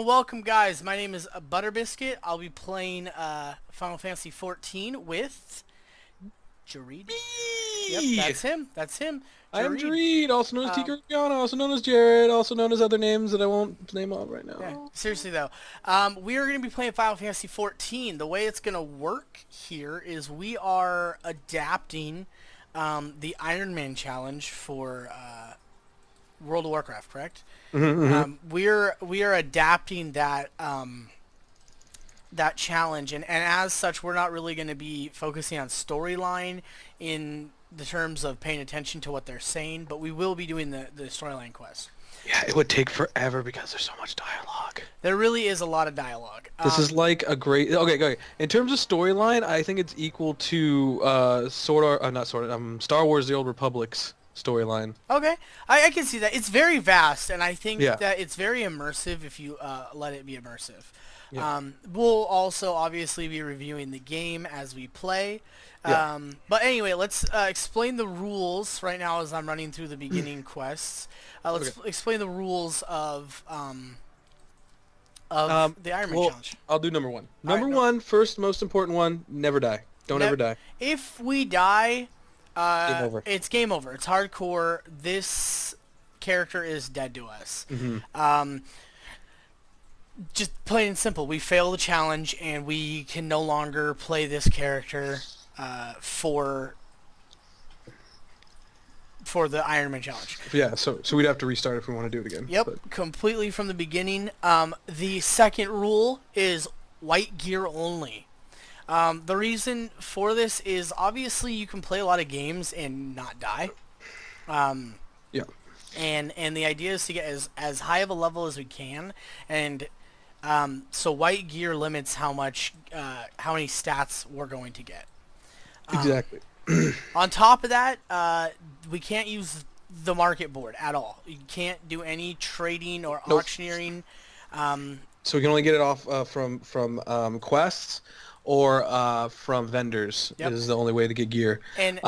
and welcome, guys. My name is Butterbiscuit. I'll be playing Final Fantasy XIV with Jareed. Yep, that's him. That's him. I am Jareed. Jareed, also known as Tika Rihanna, also known as Jared, also known as other names that I won't name off right now. Yeah, seriously though, we are going to be playing Final Fantasy XIV. The way it's going to work here is we are adapting the Iron Man challenge for World of Warcraft, correct? We are adapting that that challenge, and as such, we're not really going to be focusing on storyline in the terms of paying attention to what they're saying, but we will be doing the storyline quest. Yeah, it would take forever because there's so much dialogue. There really is a lot of dialogue. This is like a great... Okay. In terms of storyline, I think it's equal to Star Wars: The Old Republic's storyline. Okay, I can see that. It's very vast, and I think Yeah. that it's very immersive if you let it be immersive. Yeah. We'll also obviously be reviewing the game as we play. Yeah. But anyway, let's explain the rules right now as I'm running through the beginning quests. Let's explain the rules of the Iron Man challenge. I'll do number one. All right, Number one, first most important one, never die. Don't ever die. If we die, Game over. it's game over. It's hardcore. This character is dead to us. Just plain and simple, we fail the challenge, and we can no longer play this character for the Iron Man challenge. Yeah, so we'd have to restart if we want to do it again. Yep, But completely from the beginning. The second rule is white gear only. The reason for this is obviously you can play a lot of games and not die. yeah. And the idea is to get as high of a level as we can, and so white gear limits how many stats we're going to get. Exactly. On top of that, we can't use the Marketboard at all. You can't do any trading or auctioneering. So we can only get it off from quests or from vendors. Yep. Is the only way to get gear. And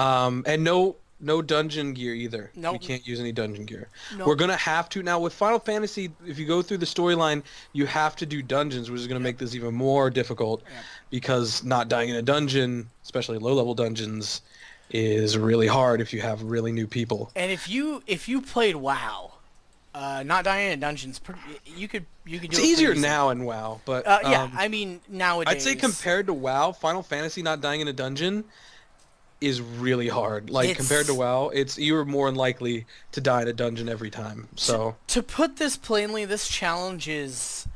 No dungeon gear either. Nope. We can't use any dungeon gear. Nope. We're gonna have to now with Final Fantasy. If you go through the storyline, you have to do dungeons, which is gonna make this even more difficult because not dying in a dungeon, especially low-level dungeons, is really hard if you have really new people. And if you played WoW, not dying in dungeons, you could do It's it easier pretty easy. now in WoW, but Yeah, I mean nowadays. I'd say compared to WoW, Final Fantasy not dying in a dungeon is really hard. Like compared to WoW, you're more likely to die in a dungeon every time. So to put this plainly, this challenge is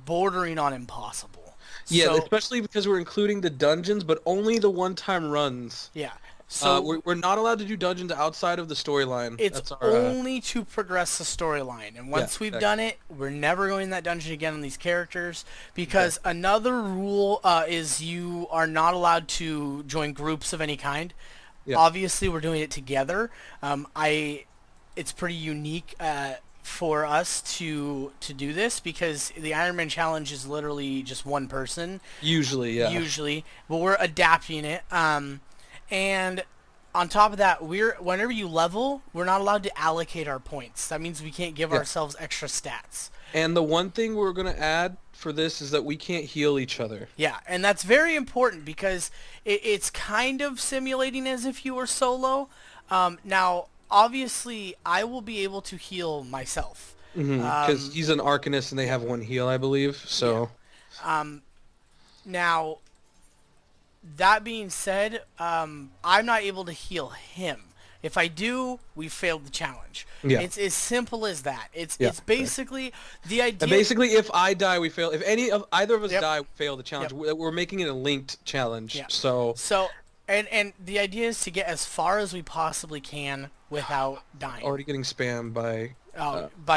bordering on impossible. yeah, So, especially because we're including the dungeons, but only the one-time runs. yeah. So we're not allowed to do dungeons outside of the storyline. it's That's our, only to progress the storyline, and once we've done it, we're never going in that dungeon again on these characters, because another rule is you are not allowed to join groups of any kind. Yeah. Obviously, we're doing it together. It's pretty unique for us to do this because the Iron Man challenge is literally just one person. usually, yeah. Usually, but we're adapting it. And on top of that, whenever you level, we're not allowed to allocate our points. That means we can't give ourselves extra stats. And the one thing we're gonna add for this is that we can't heal each other. Yeah, and that's very important because it's kind of simulating as if you were solo. Now, obviously, I will be able to heal myself. Because he's an Arcanist and they have one heal, I believe. So Now, that being said, I'm not able to heal him. If I do, we failed the challenge. Yeah. It's as simple as that. It's Yeah, basically the idea. and basically, if I die, we fail. If either of us Yep. die, we fail the challenge. Yep. We're making it a linked challenge. Yeah. So And the idea is to get as far as we possibly can without dying. already getting spammed By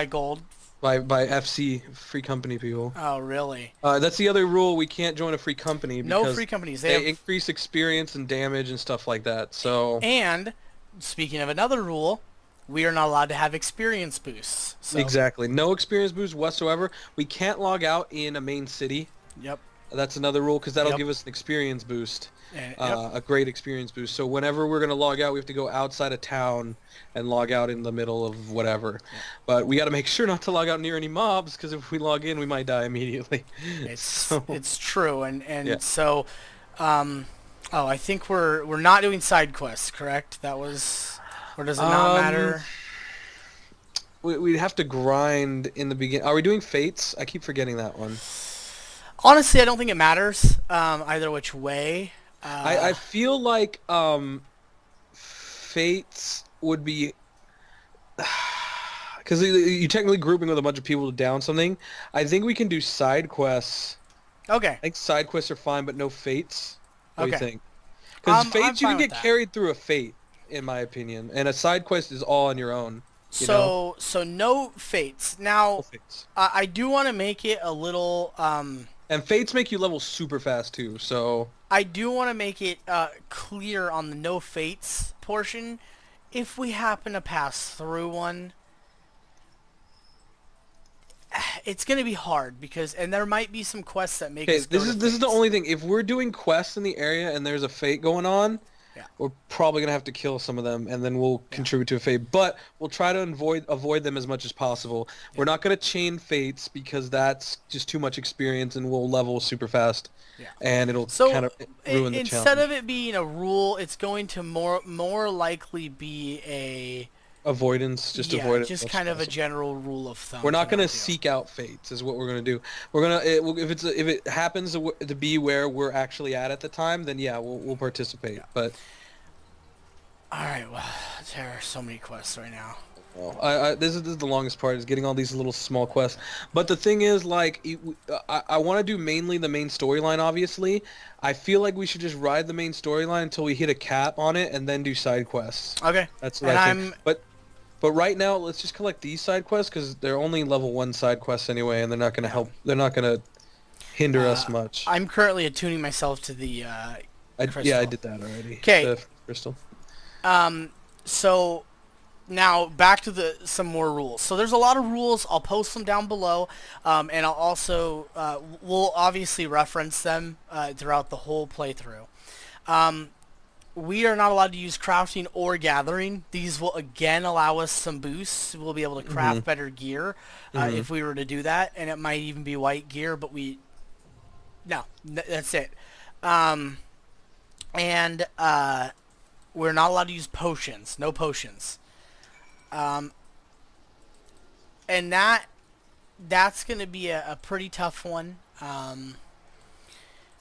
gold. by FC free company people. Oh, really? That's the other rule. We can't join a free company because No free companies. They they have, increase experience and damage and stuff like that. So and speaking of another rule, we are not allowed to have experience boosts. So, exactly, no experience boost whatsoever. We can't log out in a main city. Yep. That's another rule because that'll Yep. give us an experience boost, Yep. a great experience boost. So whenever we're going to log out, we have to go outside of town and log out in the middle of whatever. Yep. But we got to make sure not to log out near any mobs because if we log in, we might die immediately. It's So it's true, and yeah. so, oh, I think we're not doing side quests, correct? That was, or does it not Um, matter? we'd have to grind in the beginning. Are we doing fates? I keep forgetting that one. Honestly, I don't think it matters either which way. I feel like fates would be because you're technically grouping with a bunch of people to down something. I think we can do side quests. Okay. I think side quests are fine, but no fates. What do you Okay. think? Because I'm fates, you fine can with get that. carried through a fate, in my opinion, and a side quest is all on your own. You know, So no fates. no Now, fates. I do want to make it a little. And fates make you level super fast too. So I do want to make it clear on the no fates portion. If we happen to pass through one, it's gonna be hard because, and there might be some quests that make okay, us go to this is the fates. only thing. If we're doing quests in the area and there's a fate going on, Yeah. we're probably gonna have to kill some of them, and then we'll contribute to a fate. But we'll try to avoid them as much as possible. We're not gonna chain fates because that's just too much experience, and we'll level super fast, Yeah. and it'll So kind of ruin the instead challenge. of it being a rule, it's going to more likely be a Avoidance, just avoid it. just As kind of a possible. general rule of thumb. We're not for gonna that deal. seek out fates, is what we're gonna do. We're gonna if it happens to be where we're actually at the time, then yeah, we'll participate. But All right. Well, there are so many quests right now. well, this is the longest part is getting all these little small quests. But the thing is, like, I want to do mainly the main storyline. Obviously, I feel like we should just ride the main storyline until we hit a cap on it, and then do side quests. Okay. That's what And I think. But right now, let's just collect these side quests because they're only level 1 side quests anyway, and they're not gonna help. They're not gonna hinder us much. I'm currently attuning myself to the crystal. Yeah, I did that already. 'Kay. The crystal. So now back to some more rules. So there's a lot of rules. I'll post them down below, and I'll also we'll obviously reference them throughout the whole playthrough. We are not allowed to use crafting or gathering. These will again allow us some boosts. We'll be able to craft better gear if we were to do that, and it might even be white gear. But that's it. And we're not allowed to use potions. No potions. And that's going to be a pretty tough one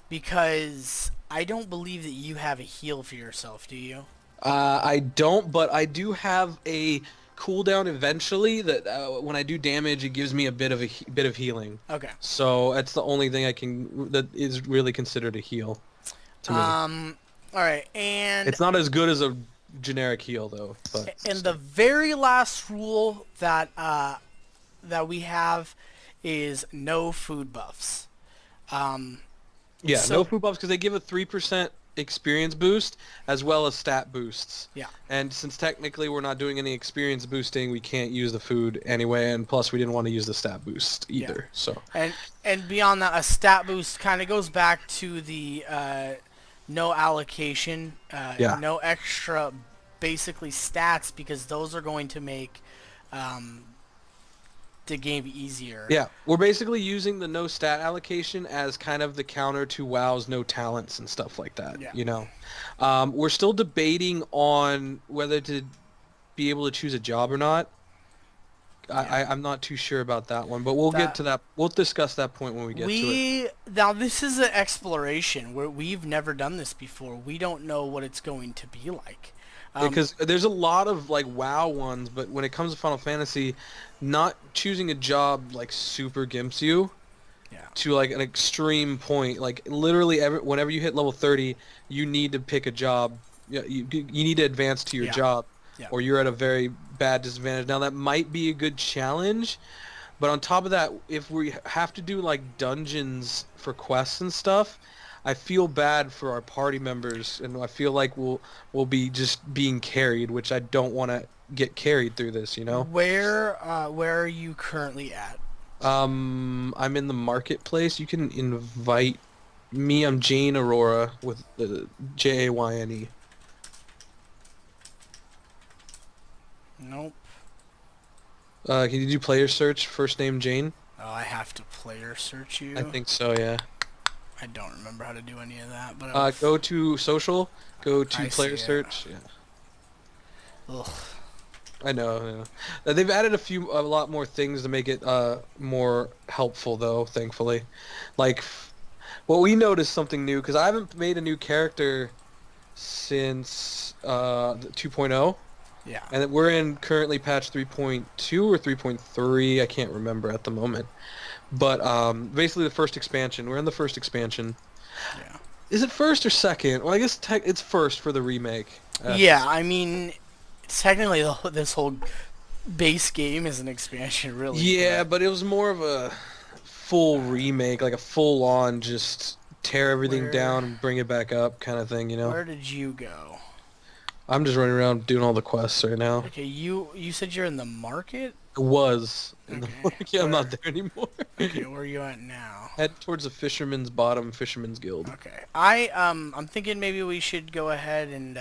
because I don't believe that you have a heal for yourself, do you? I don't, but I do have a cooldown eventually that when I do damage, it gives me a bit of healing. Okay. So that's the only thing that is really considered a heal to me. All right, and It's not as good as a generic heal though. But and the very last rule that we have is no food buffs. yeah, so- no food buffs because they give a 3% experience boost as well as stat boosts. Yeah. And since technically we're not doing any experience boosting, we can't use the food anyway, and plus we didn't want to use the stat boost either. So And beyond that, a stat boost kind of goes back to the no allocation, no extra, basically stats, because those are going to make the game easier. yeah, we're basically using the no stat allocation as kind of the counter to WoW's no talents and stuff like that. Yeah. You know, we're still debating on whether to be able to choose a job or not. I'm not too sure about that one, but we'll get to that. We'll discuss that point when we get to it. Now, this is an exploration where we've never done this before. We don't know what it's going to be like. Because there's a lot of like WoW ones, but when it comes to Final Fantasy, not choosing a job like super gimps you to like an extreme point. Like literally, whenever you hit level 30, you need to pick a job. You need to advance to your job, or you're at a very bad disadvantage. Now that might be a good challenge, but on top of that, if we have to do like dungeons for quests and stuff, I feel bad for our party members, and I feel like we'll be just being carried, which I don't want to get carried through this, you know? Where are you currently at? I'm in the marketplace. You can invite Me, I'm Jane Aurora with the Jayne. Nope. Can you do player search? First name Jane? Oh, I have to player search I you. think so, yeah. I don't remember how to do any of that, but Go to social, go to I see player it. search. Yeah, Ugh. I know. I know. They've added a lot more things to make it more helpful, though. Thankfully, like what we noticed something new because I haven't made a new character since 2.0, Yeah. and we're in currently patch 3.2 or 3.3. I can't remember at the moment. But basically the first expansion. We're in the first expansion. Yeah. Is it first or second? Well, I guess it's first for the remake. Yeah, I mean, technically this whole base game is an expansion, really. Yeah, but it was more of a full remake, like a full-on just tear everything Where down and bring it back up kind of thing, you know? where did you go? I'm just running around doing all the quests right now. Okay, you said you're in the market? It was. Okay. Yeah, I'm Where- not there anymore. Okay, where are you at now? Head towards the Fisherman's Bottom, Fisherman's Guild. Okay. I'm thinking maybe we should go ahead and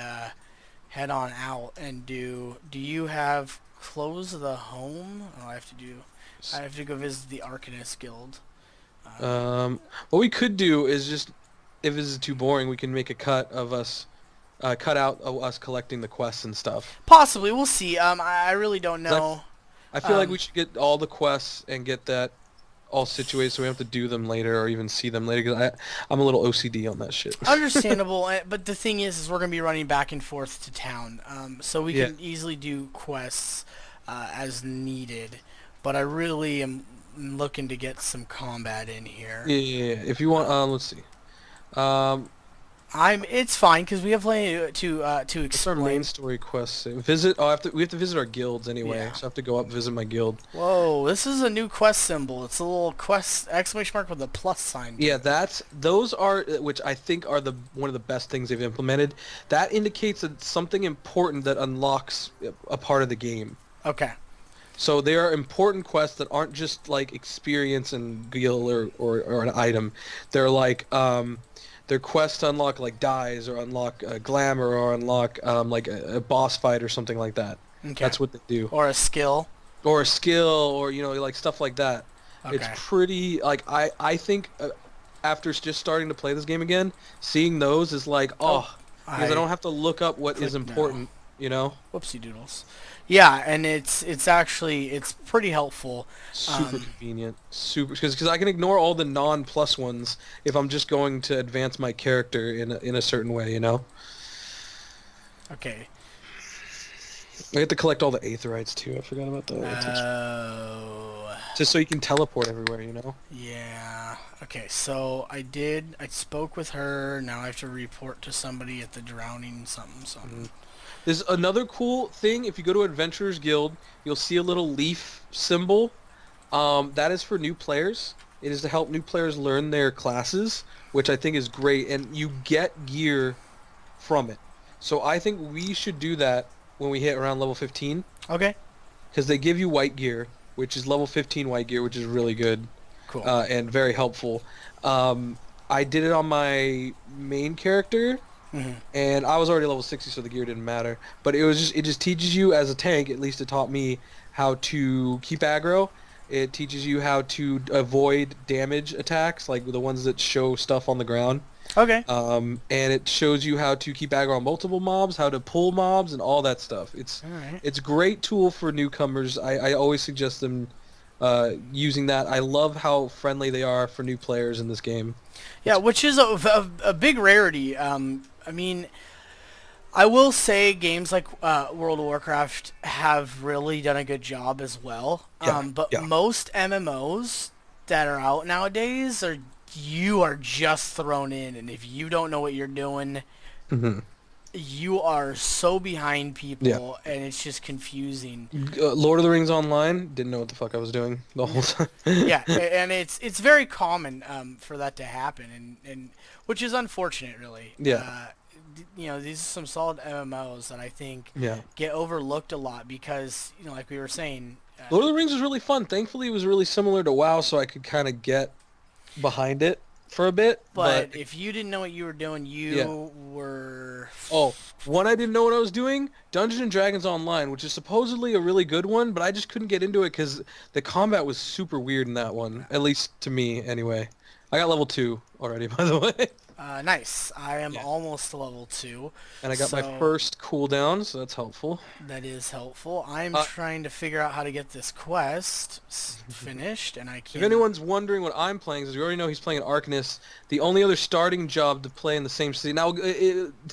head on out and do you have close the home? Oh, I have to go visit the Arcanist Guild. What we could do is just, if this is too boring, we can make a cut out of us collecting the quests and stuff. Possibly, we'll see. I really don't know. I feel like we should get all the quests and get that all situated so we don't have to do them later or even see them later because I'm a little OCD on that shit. Understandable, but the thing is we're going to be running back and forth to town, so we can easily do quests as needed. But I really am looking to get some combat in here. Yeah. If you want, let's see. It's fine because we have plenty to What's our main explain. story quest? Visit. Oh, we have to visit our guilds anyway. Yeah. So I have to go up and visit my guild. Whoa, this is a new quest symbol. It's a little quest exclamation mark with a plus sign. Yeah, those are which I think are one of the best things they've implemented. That indicates that something important that unlocks a part of the game. Okay. So there are important quests that aren't just like experience and gil or an item. They're like they're quests to unlock like dyes or unlock glamour or unlock like a boss fight or something like that. Okay. That's what they do. Or a skill. Or a skill or like stuff like that. Okay. It's pretty like I think after just starting to play this game again, seeing those is like because I don't have to look up what is important, you know? Whoopsie doodles. Yeah, and it's pretty helpful. Super convenient. Super because I can ignore all the non-plus ones if I'm just going to advance my character in a certain way, you know? Okay. I get to collect all the aetherites too. I forgot about that. Oh. Just so you can teleport everywhere, you know? Yeah. Okay, so I spoke with her. Now I have to report to somebody at the drowning something. There's another cool thing. If you go to Adventurers Guild, you'll see a little leaf symbol. That is for new players. It is to help new players learn their classes, which I think is great, and you get gear from it. So I think we should do that when we hit around level 15. Okay. Because they give you white gear, which is level 15 white gear, which is really good. Cool. And very helpful. I did it on my main character. And I was already level 60, so the gear didn't matter. But it just teaches you as a tank, at least it taught me, how to keep aggro. It teaches you how to avoid damage attacks, like the ones that show stuff on the ground. Okay. And it shows you how to keep aggro on multiple mobs, how to pull mobs, and all that stuff. It's a great tool for newcomers. I always suggest them using that. I love how friendly they are for new players in this game. Yeah, which is a big rarity. I mean, I will say games like World of Warcraft have really done a good job as well. But most MMOs that are out nowadays you are just thrown in, and if you don't know what you're doing, you are so behind people, and it's just confusing. Lord of the Rings Online, didn't know what the fuck I was doing the whole time. Yeah, and it's very common for that to happen, and which is unfortunate, really. Yeah. These are some solid MMOs that I think Yeah. get overlooked a lot because, like we were saying... Lord of the Rings was really fun. Thankfully, it was really similar to WoW, so I could kind of get behind it. for a bit, but But if you didn't know what you were doing, yeah. you were... Oh, one I didn't know what I was doing, Dungeons and Dragons Online, which is supposedly a really good one, but I just couldn't get into it because the combat was super weird in that one, at least to me anyway. I got level 2 already, by the way. Nice. I am Yeah. almost level 2. And I got my So first cooldown, so that's helpful. that is helpful. I'm Uh, trying to figure out how to get this quest finished, and I If can't... anyone's wondering what I'm playing, because we already know he's playing an Arcanist, the only other starting job to play in the same city. Now,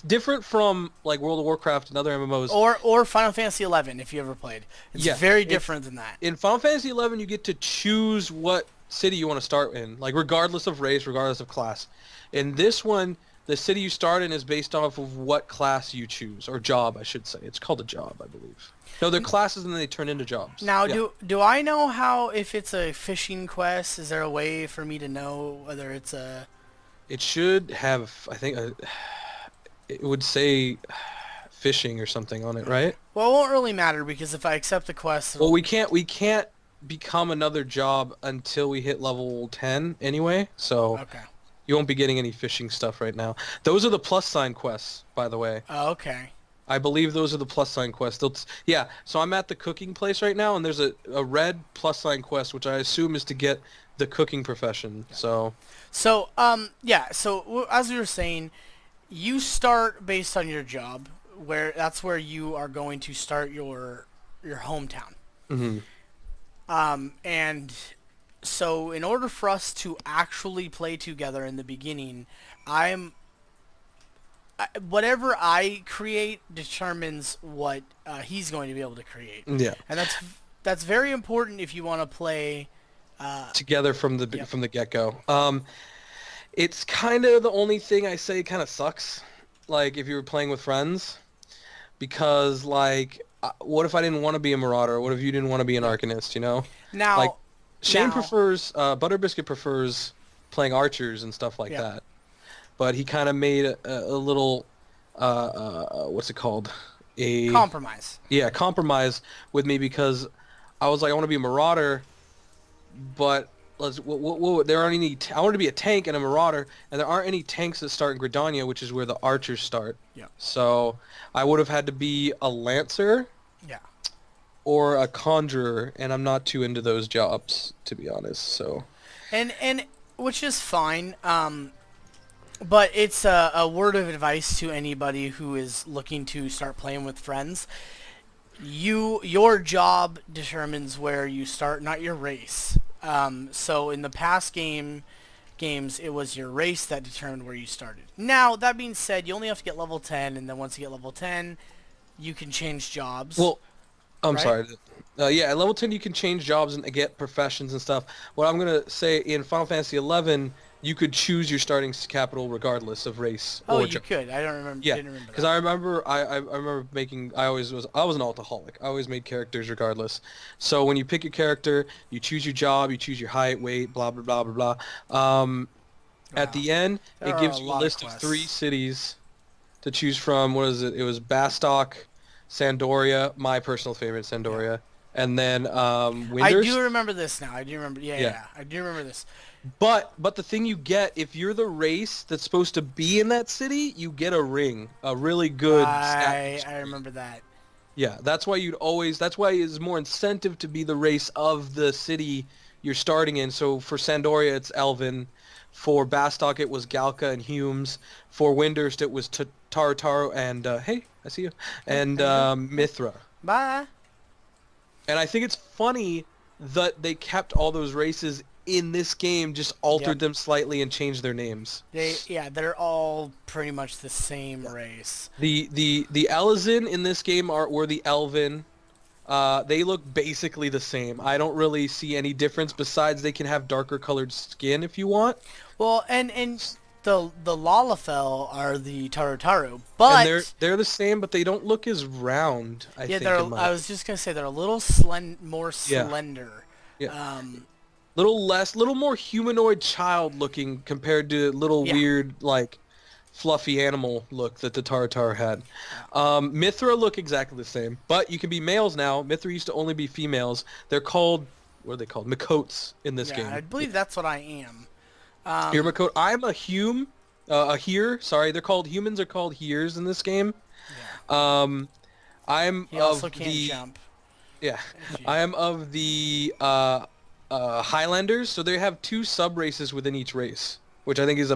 different from like World of Warcraft and other MMOs. Or Final Fantasy 11 if you ever played. It's Yeah, very different than that. In Final Fantasy 11, you get to choose what city you want to start in, like regardless of race, regardless of class. In this one, the city you start in is based off of what class you choose, or job, I should say. It's called a job, I believe. No, they're classes and then they turn into jobs. Now, Yeah. do I know how, if it's a fishing quest, is there a way for me to know whether it's a... It should have, I think, it would say fishing or something on it, right? Well, it won't really matter because if I accept the quest... Well, we can't become another job until we hit level 10 anyway, so Okay. you won't be getting any fishing stuff right now. Those are the plus sign quests, by the way. Oh, okay. I believe those are the plus sign quests. Yeah, so I'm at the cooking place right now, and there's a red plus sign quest, which I assume is to get the cooking profession. So Yeah, so as we were saying, you start based on your job, where that's where you are going to start your hometown. hmm And so in order for us to actually play together in the beginning, whatever I create determines what he's going to be able to create. yeah, And that's very important if you want to play together from the Yep. from the get-go. It's kind of the only thing I say kind of sucks, like if you were playing with friends, because like, what if I didn't want to be a Marauder? What if you didn't want to be an Arcanist? You know, now. like Shane now- prefers, Butterbiscuit prefers playing archers and stuff like Yeah. that, but he kind of made a little, what's it called? A Compromise. Yeah, compromise with me because I was like, I want to be a Marauder, but there aren't any. I want to be a tank and a Marauder, and there aren't any tanks that start in Gridania, which is where the archers start. Yeah. So I would have had to be a Lancer Yeah. or a Conjurer, and I'm not too into those jobs, to be honest. So And which is fine. But it's a word of advice to anybody who is looking to start playing with friends. Your job determines where you start, not your race. So in the past games, it was your race that determined where you started. Now, that being said, you only have to get level 10, and then once you get level 10, you can change jobs. well, I'm Right? sorry. Yeah, at level 10 you can change jobs and get professions and stuff. What I'm gonna say in Final Fantasy 11, you could choose your starting capital regardless of race. Oh, or you job. could. I don't remember. Yeah, Didn't remember because that. I remember I remember making I was an alcoholic. I always made characters regardless. So when you pick your character, you choose your job, you choose your height, weight, blah blah blah blah blah. At Wow. the end, There it are gives a you a lot of list of quests. 3 cities to choose from. What is it? It was Bastock, Sandoria, my personal favorite, Sandoria, and then I Winders. do remember this now. I do remember. Yeah, Yeah. yeah. I do remember this. But the thing you get, if you're the race that's supposed to be in that city, you get a ring, a really good stat. I remember that. Yeah, that's why it's more incentive to be the race of the city you're starting in. So for Sandoria, it's Elven. For Bastock, it was Galka and Humes. For Windurst, it was Tartaro and, hey, I see you, and Mithra. Bye. And I think it's funny that they kept all those races in this game, just altered Yep. them slightly and changed their names. They're all pretty much the same race. The Elizin in this game were the Elven. They look basically the same. I don't really see any difference besides they can have darker colored skin if you want. Well, and the Lalafell are the Tarotaro, but And they're the same, but they don't look as round. I think. they're. in my- I was just gonna say they're a little more Yeah. slender. Yeah. little more humanoid child looking compared to little Yeah. weird like fluffy animal look that the Taratar had. Mithra look exactly the same, but you can be males now. Mithra used to only be females. They're called, what are they called? Makotes in this Yeah, game. I believe that's what I am. You're Makota. I'm a Hume, a Here. Sorry, they're called humans. Are called Heres in this game. Yeah. Um, I'm He of also can't the jump. yeah, If you- I am of the Highlanders. So they have two sub races within each race, which I think is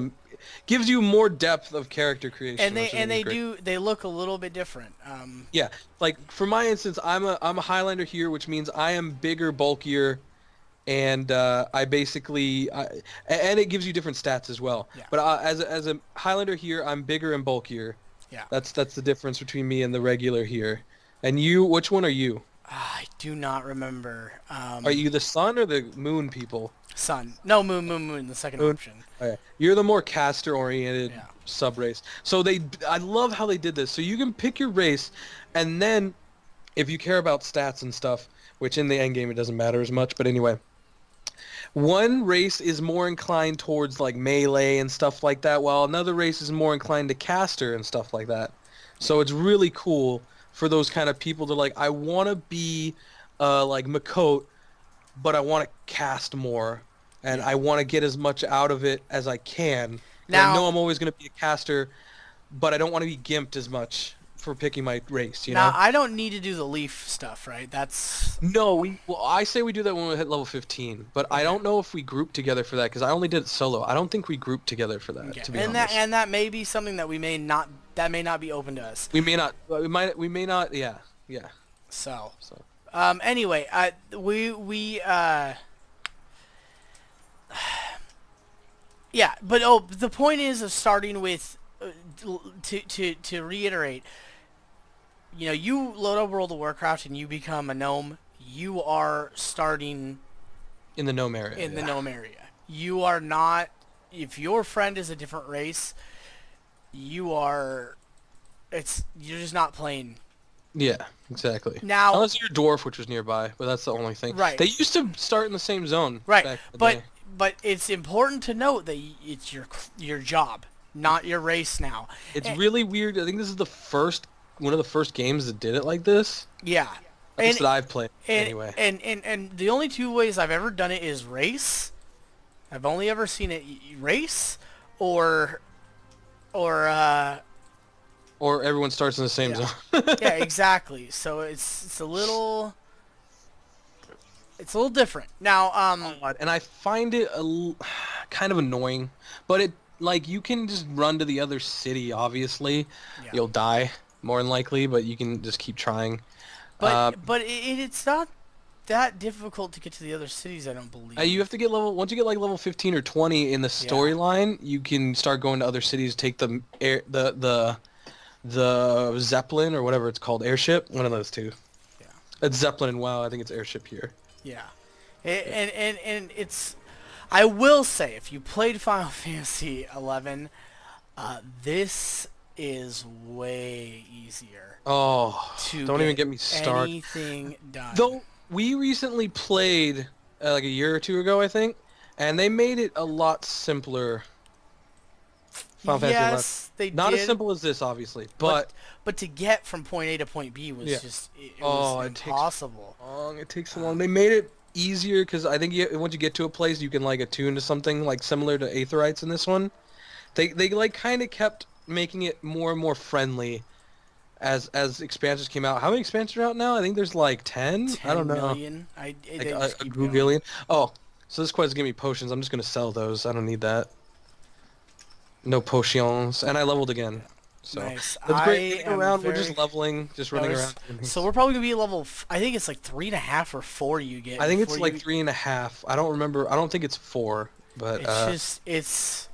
gives you more depth of character creation. And which I think is great. they look a little bit different. Yeah, like for my instance, I'm a Highlander here, which means I am bigger, bulkier, and and it gives you different stats as well. Yeah. But as a Highlander here, I'm bigger and bulkier. Yeah. That's the difference between me and the regular here. And you, which one are you? I do not remember. Are you the sun or the moon people? Sun? No, moon. The second Moon? option. Okay. You're the more caster-oriented Yeah. sub race. So I love how they did this. So you can pick your race, and then if you care about stats and stuff, which in the end game it doesn't matter as much, but anyway, one race is more inclined towards like melee and stuff like that, while another race is more inclined to caster and stuff like that. So it's really cool for those kind of people to like, I want to be like Makot, but I want to cast more, and I want to get as much out of it as I can. Now, I know I'm always going to be a caster, but I don't want to be gimped as much for picking my race, you now know? I don't need to do the leaf stuff, right? That's No, I say we do that when we hit level 15, but I don't know if we group together for that because I only did it solo. I don't think we grouped together for that, okay. to be And honest. that may be something that may not be open to us. We may not. We may not. Yeah. Yeah. So, So. anyway, yeah, but the point is of starting with to reiterate, you know, you load up World of Warcraft and you become a gnome, you are starting In the gnome area. in the gnome area. You are not, if your friend is a different race, you're just not playing. Yeah, exactly. Now, Unless you're a dwarf, which was nearby, but that's the only thing. Right. They used to start in the same zone. right, Back in the but day. but it's important to note that it's your job, not your race now. It's and- really weird. I think this is one of the first games that did it like this. Yeah. At least that I've played. And, Anyway. and the only two ways I've ever done it is race. I've only ever seen it race or Or everyone starts in the same yeah. zone. Yeah, exactly. So it's a little different. Now And I find it kind of annoying, but it like you can just run to the other city. Obviously, Yeah. you'll die more than likely, but you can just keep trying. but it's not that difficult to get to the other cities, I don't believe. You have to get once you get like level 15 or 20 in the storyline, you can start going to other cities. Take the Zeppelin or whatever it's called, airship. One of those two. Yeah. It's Zeppelin and WoW. I think it's airship here. Yeah. And it's, I will say, if you played Final Fantasy 11, this is way easier Oh, to don't even get me started. anything done. Though we recently played like a year or two ago, I think, and they made it a lot simpler. Final Fantasy 11. Yes, they Not did. as simple as this, obviously, but But to get from point A to point B was Yeah. just it Oh, was it takes impossible. long. It takes so long. They made it easier because I think once you get to a place, you can like attune to something like similar to Aetherites in this one. They like kind of kept making it more and more friendly as expansions came out. How many expansions are out now? I think there's like 10. 10 I don't know. million. Like They a just keep going. googillion. Oh, so this quest is giving me potions. I'm just gonna sell those. I don't need that. No potions, and I leveled again. So Nice. that's great. I Getting am around, we're very- just leveling, just running Notice- around. doing things. So we're probably gonna be level. I think it's like 3.5 or 4 you get. I think it's before like you, 3.5. I don't remember. I don't think it's 4, but It's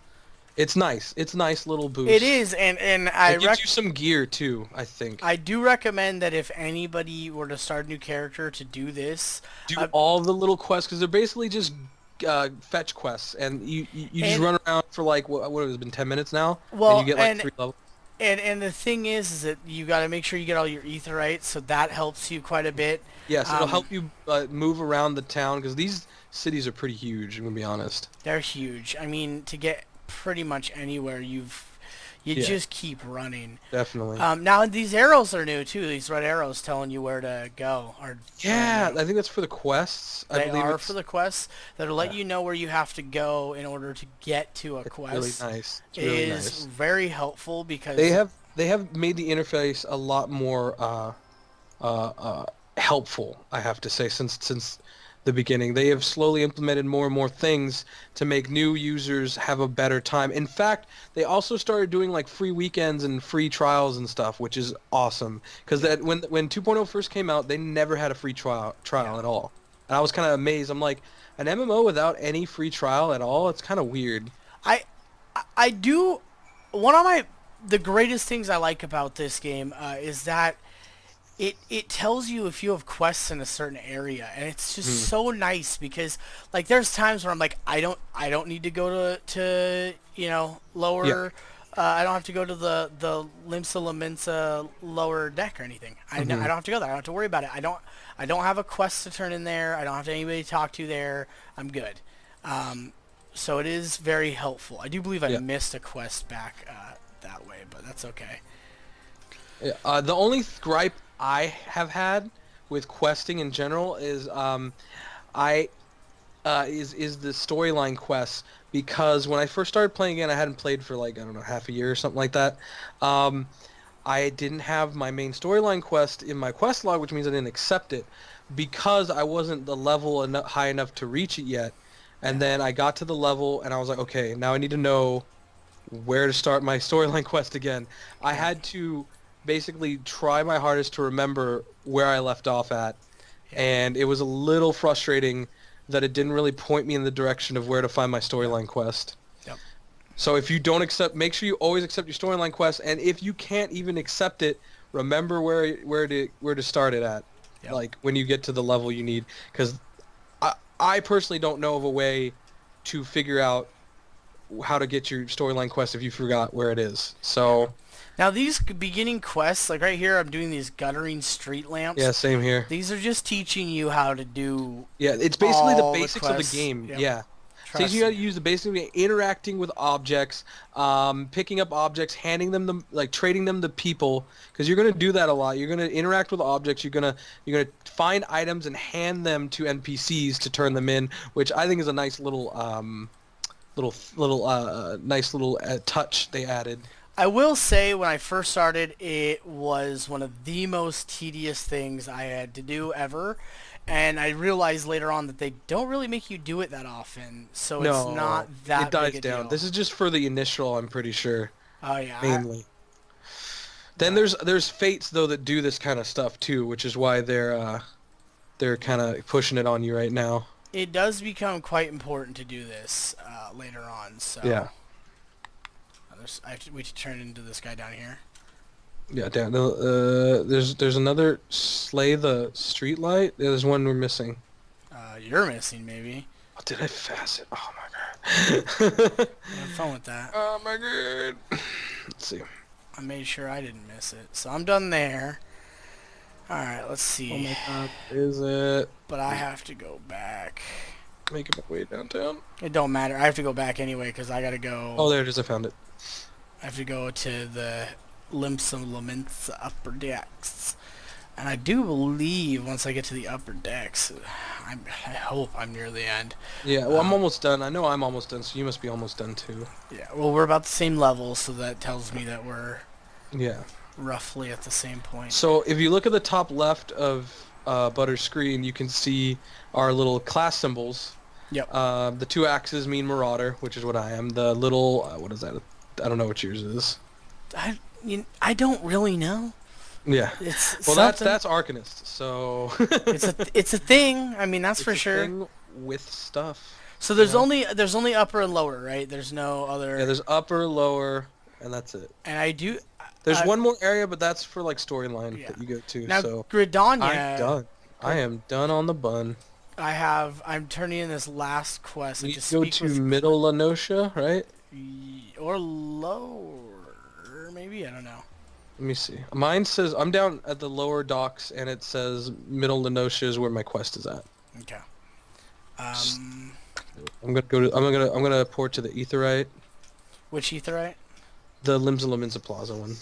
it's nice. It's a nice little boost. it is, and I It gives you some gear too, I think. I do recommend that if anybody were to start a new character to do this, Do all the little quests because they're basically just fetch quests, and you just And- run around for like what has it been 10 minutes now, Well, and you get like and- 3 levels. and the thing is that you got to make sure you get all your Aetherites, so that helps you quite a bit. Yes, it'll um, help you move around the town because these cities are pretty huge. I'm gonna be honest. They're huge. I mean, to get pretty much anywhere, You Yeah. just keep running. Definitely. Now these arrows are new too. These red arrows telling you where to go are Yeah, new. I think that's for the quests. I They believe are it's for the quests that'll let yeah, you know where you have to go in order to get to a it's really quest. nice. It's It really is nice. very helpful They because have they have made the interface a lot more uh, uh, helpful, I have to say, since the beginning. They have slowly implemented more and more things to make new users have a better time. In fact, they also started doing like free weekends and free trials and stuff, which is awesome. Because yeah, that when 2.0 first came out, they never had a free trial yeah. at all, and I was kind of amazed. I'm like, an MMO without any free trial at all? It's kind of weird. I I do one of my the greatest things I like about this game is that it tells you if you have quests in a certain area, and it's just Hmm. so nice because like there's times where I'm like I don't need to go to Yeah. lower I don't have to go to the Limsa Lamensa lower deck or anything. I Hmm. don't have to go there. I don't have to worry about it. I don't have a quest to turn in there. I don't have anybody to talk to there. I'm good. Um, so it is very helpful. I do believe I Yeah. missed a quest back that way, but that's okay. Yeah, the only gripe I have had with questing in general is I is the storyline quests, because when I first started playing again, I hadn't played for like, I don't know, half a year or something like that. Um, I didn't have my main storyline quest in my quest log, which means I didn't accept it because I wasn't the level high enough to reach it yet. Yeah. And then I got to the level and I was like, okay, now I need to know where to start my storyline quest again. I Yeah. had to basically try my hardest to remember where I left off at, Yeah. and it was a little frustrating that it didn't really point me in the direction of where to find my Yep. storyline quest. Yep. So if you don't accept, make sure you always accept your storyline quest, and if you can't even accept it, remember where to start it at, Yep. like when you get to the level you need, because I personally don't know of a way to figure out how to get your storyline quest if you forgot where it is. Yeah. So Now these beginning quests, like right here, I'm doing these guttering street yeah, lamps. same here. These are just teaching you how to do Yeah, it's basically the all the basics of the quests. game. Yep. Yeah. Teaching Trust you how to me. use the basically interacting with objects, picking up objects, handing them like trading them to people, because you're gonna do that a lot. You're gonna interact with objects. You're gonna find items and hand them to NPCs to turn them in, which I think is a nice little nice little touch they added. I will say when I first started, it was one of the most tedious things I had to do ever. And I realized later on that they don't really make you do it that often, so it's No, not it that big dies a down. deal. This is just for the initial, I'm pretty sure, Oh yeah, mainly. Then but there's fates though that do this kind of stuff too, which is why they're kind of pushing it on you right now. it does become quite important to do this later on. Yeah. So we should turn into this guy down here. Yeah, down. There's another slay the street light. There's one we're missing. You're missing maybe. Oh, did I fast it? Oh my god. Have fun with that. Oh my god. Let's see. I made sure I didn't miss it, so I'm done there. All right, let's Oh see. my god. Is it? But I have to go back. Making my way downtown. It don't matter. I have to go back anyway because I gotta go. Oh, there it is. I found it. I have to go to the Limsom Laments upper decks. And I do believe once I get to the upper decks, I hope I'm near the end. Yeah. Well, I'm almost done. I know I'm almost done, so you must be almost done too. Yeah, well, we're about the same level, so that tells me that we're Yeah. roughly at the same point. So if you look at the top left of Butter's screen, you can see our little class symbols. Yep. The two axes mean Marauder, which is what I am. The little what is that? I don't know what yours is. I don't really know. Yeah. It's Well, something. that's Arcanist. So It's a thing. I mean, that's it's for a sure. thing with stuff. So you know? there's only upper and lower, right? There's no other. Yeah, there's upper, lower, and that's it. And I do. There's I- one more area, but that's for like storyline Yeah. that you go to. Now So Gridania. I'm done. I am done on the bun. I'm turning in this last quest. I We just go speak to with Middle Lenosha, right? or lower, maybe I don't know. Let me see. Mine says I'm down at the lower docks, and it says Middle Lenosha is where my quest is at. Okay. I'm gonna port to the Aetherite. Which etherite? The Limsa Lominsa Plaza one.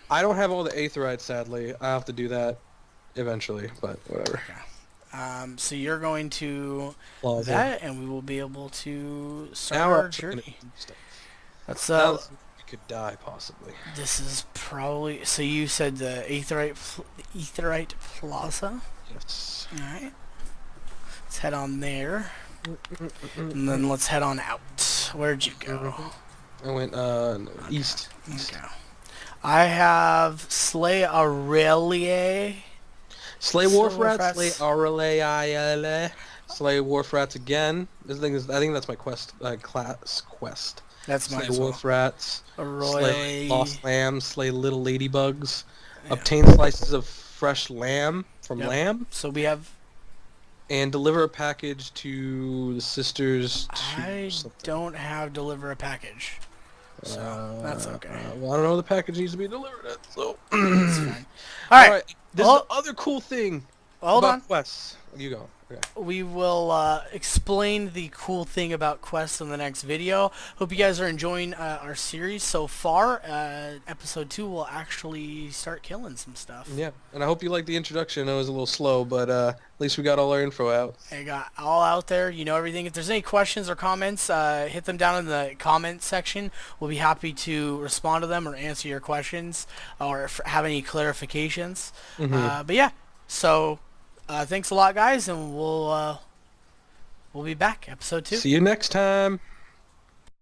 I don't have all the Aetherites, sadly. I have to do that eventually, but whatever. Okay. So you're going to Plaza. that, and we will be able to start Now our I'm gonna journey. do stuff. That's Now we could die, possibly. This is probably. So you said the Aetherite Plaza. Yes. All right. Let's head on there, and then let's head on out. Where'd you go? I went east. Okay. I have Slay Aurelie. Slay Wharf Rats, Slay Aurelie, Slay Wharf Rats again. This thing is, I think that's my class quest. That's mine Slay as well. Wharf Rats, Slay Aurelie. Lost Lambs, Slay Little Ladybugs, Yeah. obtain slices of fresh lamb from lamb, So we have. and deliver a package to the sisters. I don't have deliver a package. So that's okay. Well, I don't know the package needs to be delivered at, so. That's fine. All right. This is the other cool thing Hold about on. quests. You go. Okay. We will explain the cool thing about quests in the next video. Hope you guys are enjoying our series so far. Episode 2 will actually start killing some stuff. Yeah, and I hope you liked the introduction. It was a little slow, but at least we got all our info out. I got all out there. You know everything. If there's any questions or comments, hit them down in the comment section. We'll be happy to respond to them or answer your questions or have any clarifications. But yeah, so thanks a lot, guys, and we'll be back. Episode 2. See you next time.